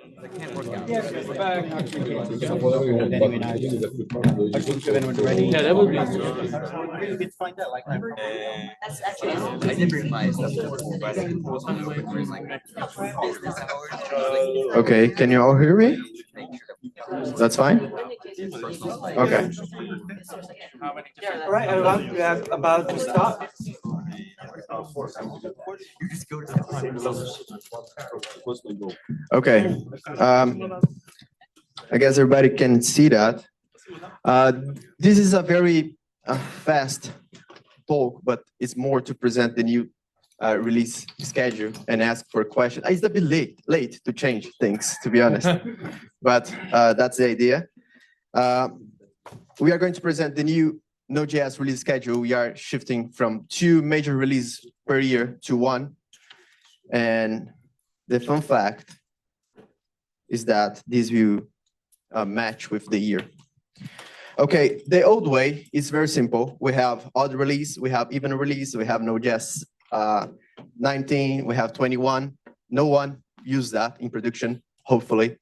Yes, we're back. Ready? Yeah, that would be. I did bring my stuff to the but it was like business hours. Okay, can you all hear me? That's fine? Okay. All right, about to stop. You just go to step Okay. I guess everybody can see that. This is a very fast talk, but it's more to present the new release schedule and ask for questions. It's a bit late to change things, to be honest, but that's the idea. We are going to present the new Node.js release schedule. We are shifting from 2 major releases per year to 1. And the fun fact is that this will match with the year. Okay, the old way is very simple. We have odd release, we have even release, we have Node.js 19, we have 21. No one used that in production, hopefully.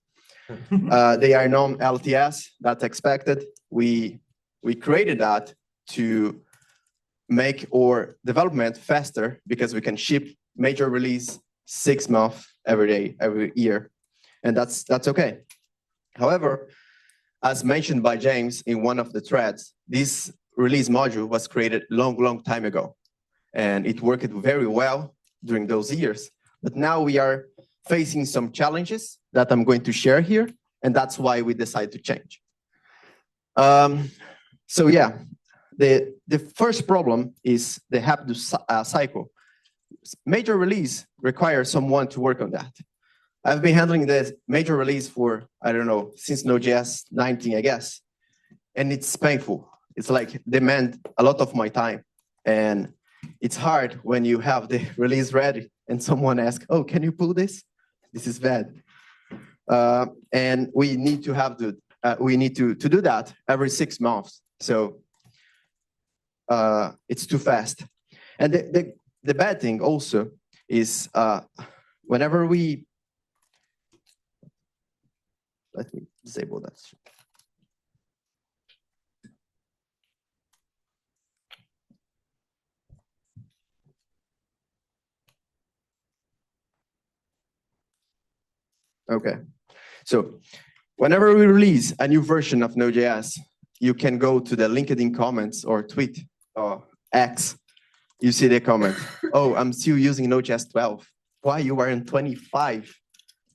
They are non-LTS, that's expected. We created that to make our development faster because we can ship major release 6 months every year, and that's okay. However, as mentioned by James in one of the threads, this release module was created long time ago, and it worked very well during those years. But now we are facing some challenges that I'm going to share here, and that's why we decided to change. So yeah, the first problem is the happiness cycle. Major release requires someone to work on that. I've been handling this major release for, I don't know, since Node.js 19, I guess. And it's painful. It's like demand a lot of my time. And it's hard when you have the release ready and someone asks, oh, can you pull this? This is bad. And we need to have we need to do that every 6 months. So it's too fast. And the bad thing also is whenever we, let me disable that. Okay, so whenever we release a new version of Node.js, you can go to the LinkedIn comments or tweet or X. You see the comment, oh, I'm still using Node.js 12. Why you are in 25,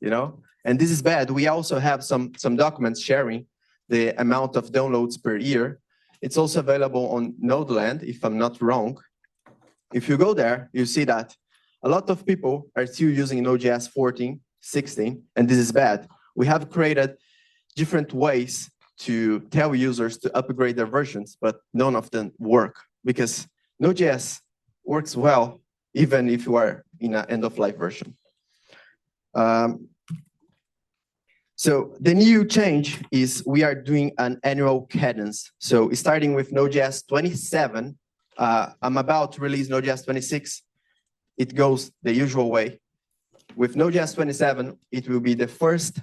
you know? And this is bad. We also have some documents sharing the amount of downloads per year. It's also available on Nodeland, if I'm not wrong. If you go there, you see that a lot of people are still using Node.js 14, 16, and this is bad. We have created different ways to tell users to upgrade their versions, but none of them work because Node.js works well even if you are in an end-of-life version. So the new change is we are doing an annual cadence. So starting with Node.js 27, I'm about to release Node.js 26. It goes the usual way. With Node.js 27, it will be the first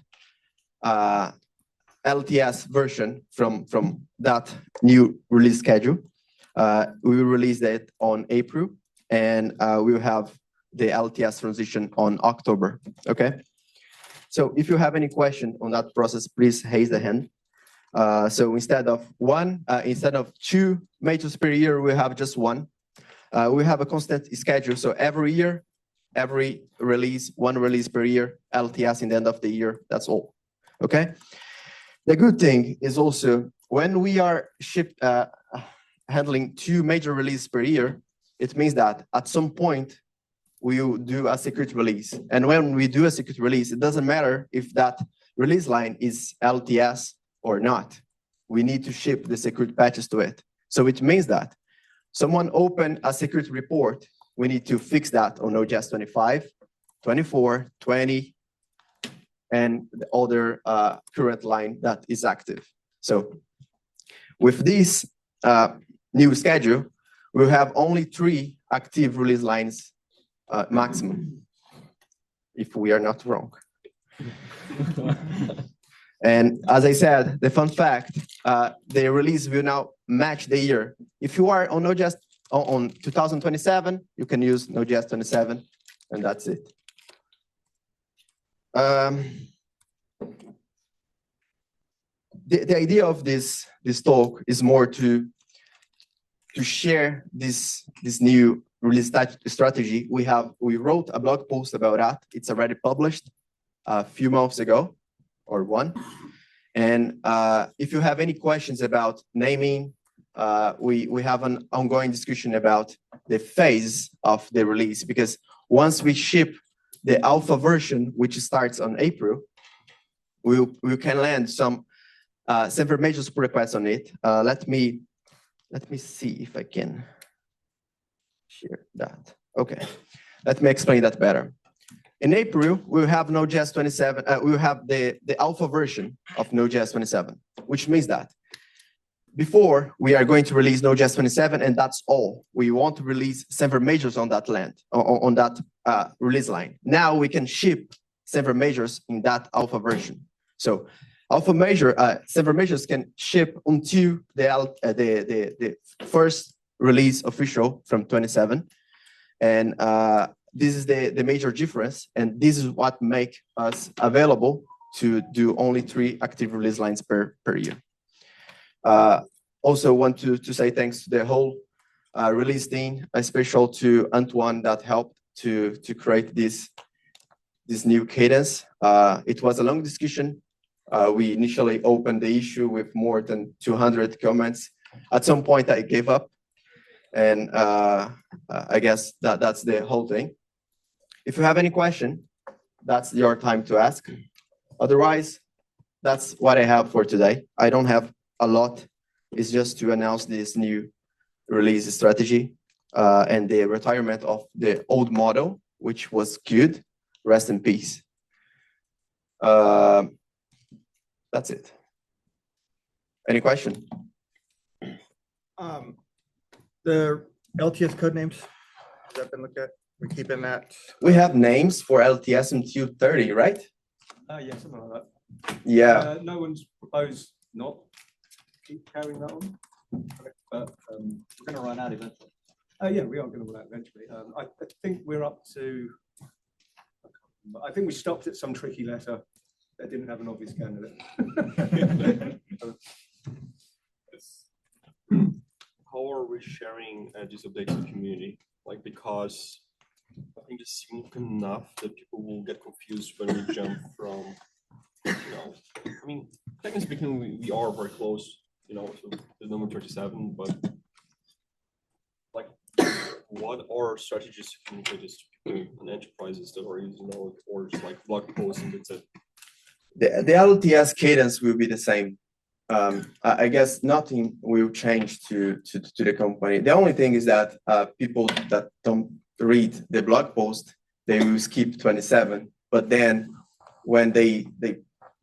LTS version from that new release schedule. We will release that on April, and we will have the LTS transition on October, okay? So if you have any question on that process, please raise the hand. So instead of 2 majors per year, we have just 1. We have a constant schedule, so every year, every release, 1 release per year, LTS in the end of the year, that's all, okay? The good thing is also when we are handling 2 major releases per year, it means that at some point, we will do a security release. And when we do a security release, it doesn't matter if that release line is LTS or not. We need to ship the security patches to it. So it means that someone open a security report, we need to fix that on Node.js 25, 24, 20, and the other current line that is active. So with this new schedule, we'll have only 3 active release lines maximum, if we are not wrong. And as I said, the fun fact, the release will now match the year. If you are on Node.js on 2027, you can use Node.js 27, and that's it. The idea of this talk is more to share this new release strategy. We wrote a blog post about that. It's already published a few months ago, or one. And if you have any questions about naming, we have an ongoing discussion about the phase of the release, because once we ship the alpha version, which starts on April, we can land some several major pull requests on it. Let me see if I can share that. Okay, let me explain that better. In April, we'll have Node.js 27. We'll have the alpha version of Node.js 27, which means that before we are going to release Node.js 27, and that's all. We want to release several majors on that on that release line. Now we can ship several majors in that alpha version. So alpha major, several majors can ship until the first release official from 27, and this is the major difference, and this is what makes us available to do only 3 active release lines per year. Also want to say thanks to the whole release team, especially to Antoine that helped to create this new cadence. It was a long discussion. We initially opened the issue with more than 200 comments. At some point, I gave up, and I guess that's the whole thing. If you have any question, that's your time to ask. Otherwise, that's what I have for today. I don't have a lot. It's just to announce this new release strategy and the retirement of the old model, which was good. Rest in peace. That's it. Any question? The LTS code names, has that been looked at? We're keeping that. We have names for LTS until 30, right? Yeah, something like that. Yeah. No one's proposed not keep carrying that on, but we're going to run out eventually. Yeah, we are going to run out eventually. I think we're up to. I think we stopped at some tricky letter that didn't have an obvious candidate. How are we sharing these updates to the community? Like, because I think it's significant enough that people will get confused when we jump from, I mean, technically speaking, we are very close, to the number 37, but like, what are strategies to communicate this to people and enterprises that are using Node, or just like blog posts and that's it? The LTS cadence will be the same. I guess nothing will change to the company. The only thing is that people that don't read the blog post, they will skip 27. But then when they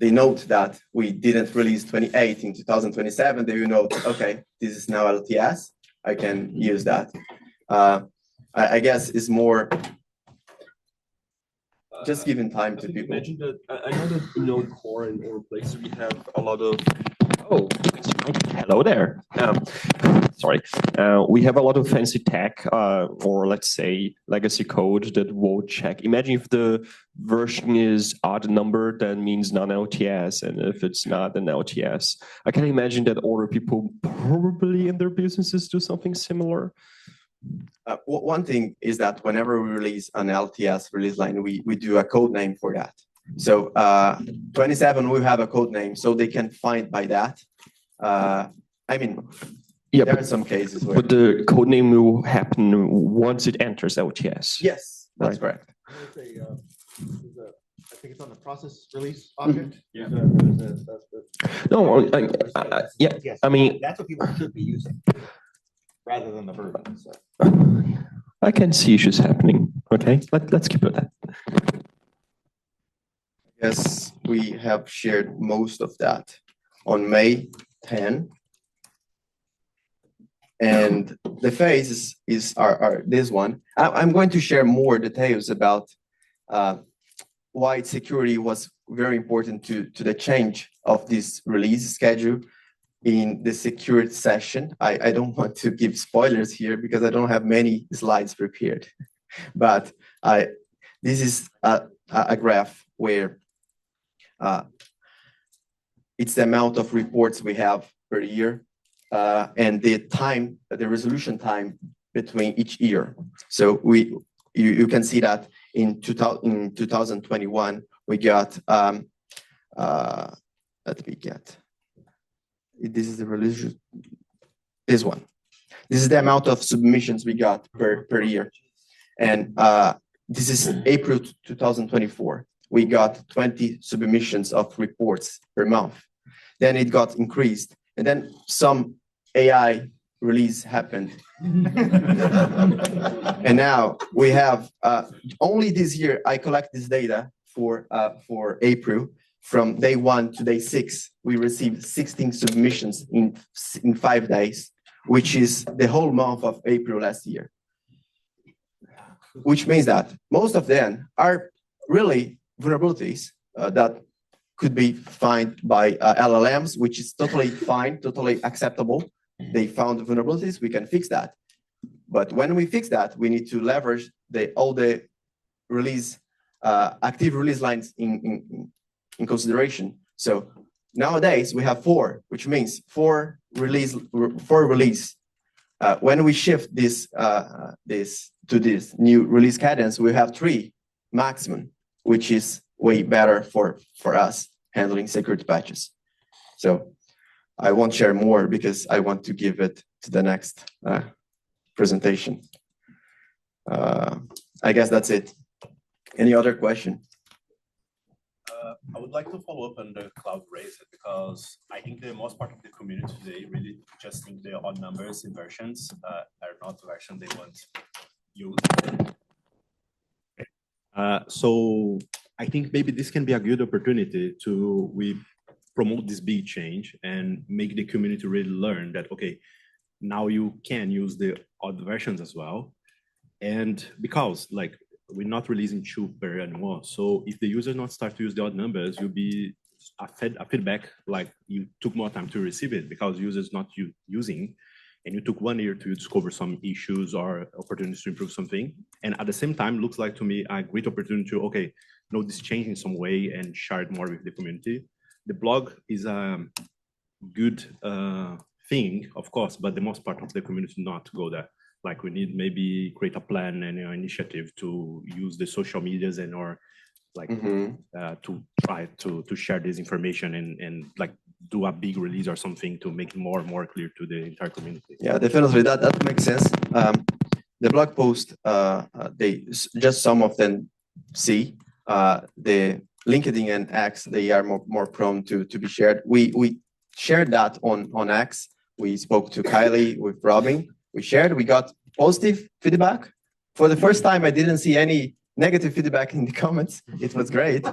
note that we didn't release 28 in 2027, they will note, okay, this is now LTS. I can use that. I guess it's more just giving time to people. Imagine that I know that Node Core and other places we have a lot of. Oh, hello there. Sorry. We have a lot of fancy tech, or let's say legacy code that will check. Imagine if the version is odd number, that means non-LTS, and if it's not, then LTS. I can imagine that other people probably in their businesses do something similar. One thing is that whenever we release an LTS release line, we do a code name for that. So 27 will have a code name, so they can find by that. I mean, yeah, there are some cases where. But the code name will happen once it enters LTS. Yes, that's correct. I think it's on the process release object. Yeah. No, yeah. Yes, I mean, that's what people should be using, rather than the version. So. I can see issues happening. Okay, let's keep it at that. Yes, we have shared most of that on May 10. And the phase is this one. I'm going to share more details about why security was very important to the change of this release schedule in the security session. I don't want to give spoilers here because I don't have many slides prepared, but this is a graph where it's the amount of reports we have per year and the resolution time between each year. So you can see that in 2021 we got this is the resolution. This one. This is the amount of submissions we got per year, and this is April 2024. We got 20 submissions of reports per month. Then it got increased, and then some AI release happened. And now we have only this year, I collect this data for April. From day 1 to day 6, we received 16 submissions in 5 days, which is the whole month of April last year. Which means that most of them are really vulnerabilities that could be found by LLMs, which is totally fine, totally acceptable. They found vulnerabilities, we can fix that. But when we fix that, we need to leverage all the release, active release lines in consideration. So nowadays we have 4, which means 4 release. When we shift this to this new release cadence, we have 3 maximum, which is way better for us handling security patches. So I won't share more because I want to give it to the next presentation. I guess that's it. Any other question? I would like to follow up on the cloud race because I think the most part of the community today really just think the odd numbers in versions are not the version they want use. So I think maybe this can be a good opportunity to promote this big change and make the community really learn that, okay, now you can use the odd versions as well. And because like we're not releasing 2 per anymore. So if the user not start to use the odd numbers, you'll be a feedback like you took more time to receive it because users not using, and you took 1 year to discover some issues or opportunities to improve something. And at the same time, looks like to me a great opportunity to, okay, know this change in some way and share it more with the community. The blog is a good thing, of course, but the most part of the community not go there. Like we need maybe create a plan and an initiative to use the social medias and or like to try to share this information and like do a big release or something to make it more and more clear to the entire community. Yeah, definitely that makes sense. The blog post, they just some of them see the LinkedIn and X, they are more prone to be shared. We shared that on X. We spoke to Kylie with Robin. We shared, we got positive feedback. For the first time, I didn't see any negative feedback in the comments. It was great.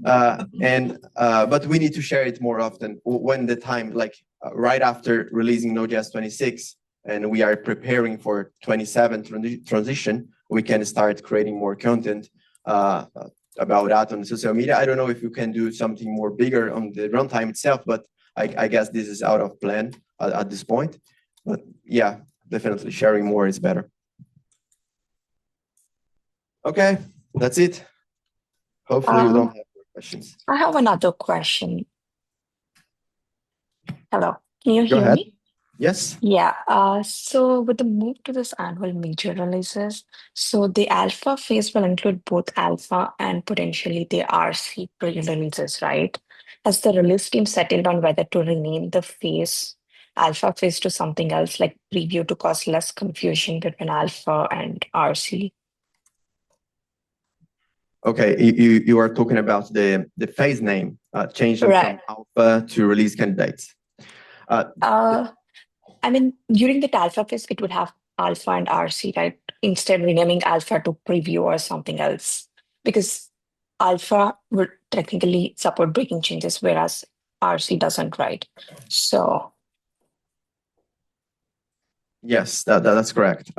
But we need to share it more often when the time, like right after releasing Node.js 26, and we are preparing for 27 transition, we can start creating more content about that on social media. I don't know if you can do something more bigger on the runtime itself, but I guess this is out of plan at this point. But yeah, definitely sharing more is better. Okay, that's it. Hopefully you don't have more questions. I have another question. Hello, can you hear me? Yes. Yeah, so with the move to this annual major releases, so the alpha phase will include both alpha and potentially the RC pre-releases, right? Has the release team settled on whether to rename the phase, alpha phase to something else like preview to cause less confusion between alpha and RC? Okay, you are talking about the phase name changing from alpha to release candidates. I mean, during the alpha phase, it would have alpha and RC, right? Instead, renaming alpha to preview or something else. Because alpha would technically support breaking changes, whereas RC doesn't, right? So. Yes, that's correct.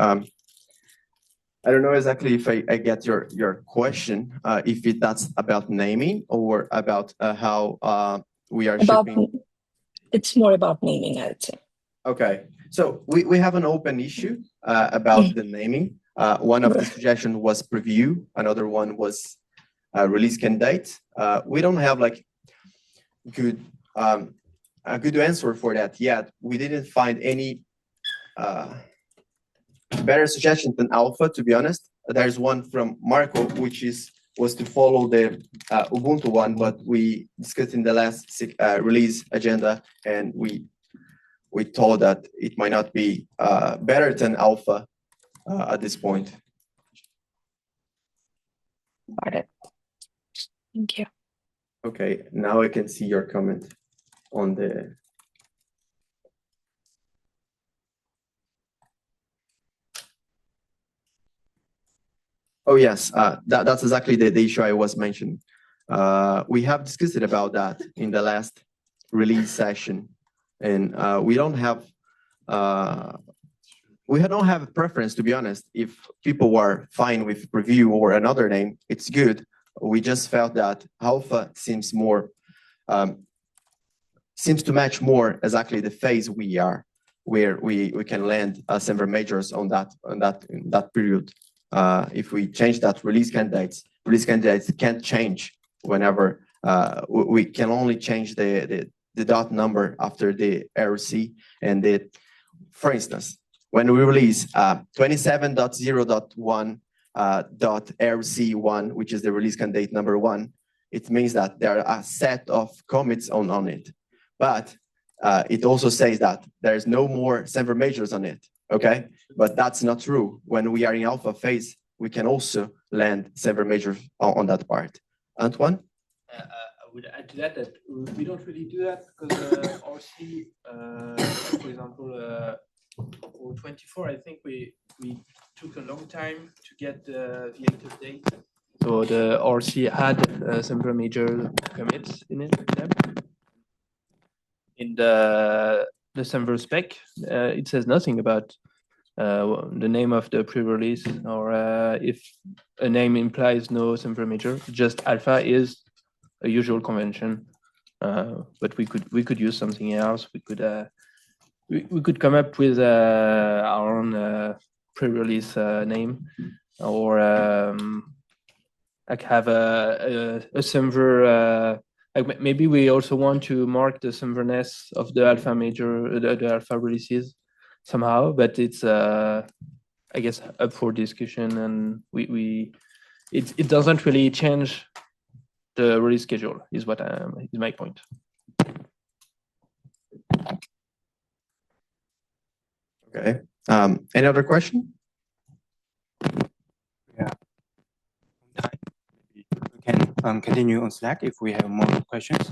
I don't know exactly if I get your question, that's about naming or about how we are About shipping. it's more about naming, I would say. Okay, so we have an open issue about the naming. One of the suggestions was preview, another one was release candidate. We don't have like good a good answer for that yet. We didn't find any better suggestion than alpha, to be honest. There's one from Marco, which was to follow the Ubuntu one, but we discussed in the last release agenda, and we thought that it might not be better than alpha at this point. Got it. Thank you. Okay, now I can see your comment on the. Oh yes, that's exactly the issue I was mentioning. We have discussed about that in the last release session, and we don't have a preference, to be honest. If people were fine with preview or another name, it's good. We just felt that alpha seems to match more exactly the phase we are, where we can land several majors on that period. If we change that release candidates can't change whenever. We can only change the dot number after the RC and for instance, when we release 27.0.1.RC1, which is the release candidate number 1, it means that there are a set of commits on it. But it also says that there's no more several majors on it, okay? But that's not true. When we are in alpha phase, we can also land several majors on that part. Antoine? I would add to that we don't really do that because RC, for example, for 24, I think we took a long time to get the active date. So the RC had several major commits in it. In the December spec, it says nothing about the name of the pre-release or if a name implies no Semper major. Just alpha is a usual convention, but we could use something else. We could come up with our own pre-release name, or like have a Semper. Like maybe we also want to mark the Semverness of the alpha major, the alpha releases somehow, but it's I guess up for discussion, and it doesn't really change the release schedule. Is my point. Okay. Any other question? Yeah. We can continue on Slack if we have more questions.